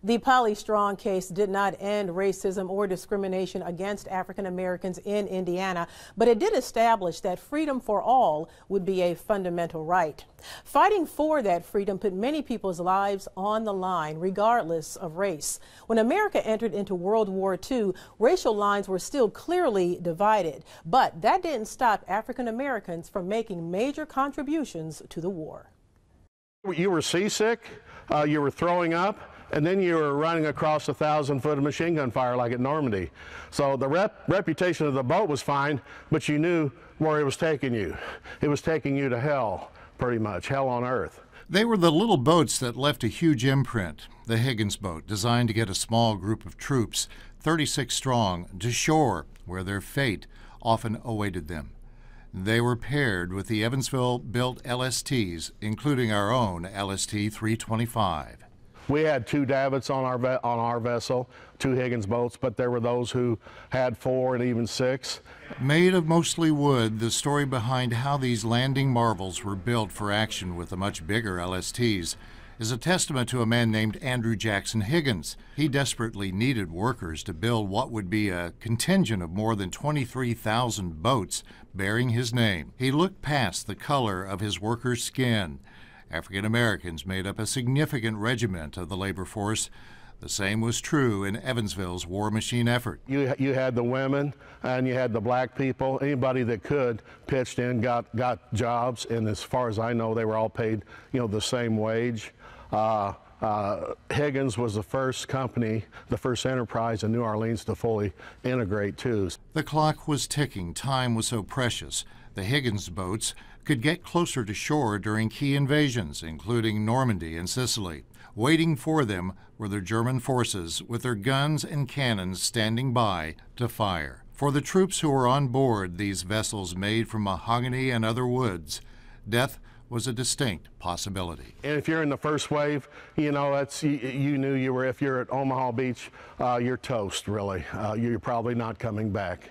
The Polly Strong case did not end racism or discrimination against African Americans in Indiana, but it did establish that freedom for all would be a fundamental right. Fighting for that freedom put many people's lives on the line, regardless of race. When America entered into World War II, racial lines were still clearly divided, but that didn't stop African Americans from making major contributions to the war. You were seasick, you were throwing up, and then you were running across 1,000 foot of machine gun fire like at Normandy. So the reputation of the boat was fine, but you knew where it was taking you. It was taking you to hell, pretty much, hell on earth. They were the little boats that left a huge imprint. The Higgins boat, designed to get a small group of troops, 36 strong, to shore, where their fate often awaited them. They were paired with the Evansville-built LSTs, including our own LST 325. We had 2 davits on our vessel, 2 Higgins boats, but there were those who had 4 and even 6. Made of mostly wood, the story behind how these landing marvels were built for action with the much bigger LSTs is a testament to a man named Andrew Jackson Higgins. He desperately needed workers to build what would be a contingent of more than 23,000 boats bearing his name. He looked past the color of his workers' skin. African Americans made up a significant regiment of the labor force. The same was true in Evansville's war machine effort. You had the women and you had the black people. Anybody that could pitched in, got jobs, and as far as I know, they were all paid, the same wage. Higgins was the first company, the first enterprise in New Orleans to fully integrate too. The clock was ticking. Time was so precious. The Higgins boats could get closer to shore during key invasions, including Normandy and Sicily. Waiting for them were the German forces with their guns and cannons standing by to fire. For the troops who were on board these vessels made from mahogany and other woods, death was a distinct possibility. And if you're in the first wave, you knew you were, if you're at Omaha Beach, you're toast, really. You're probably not coming back.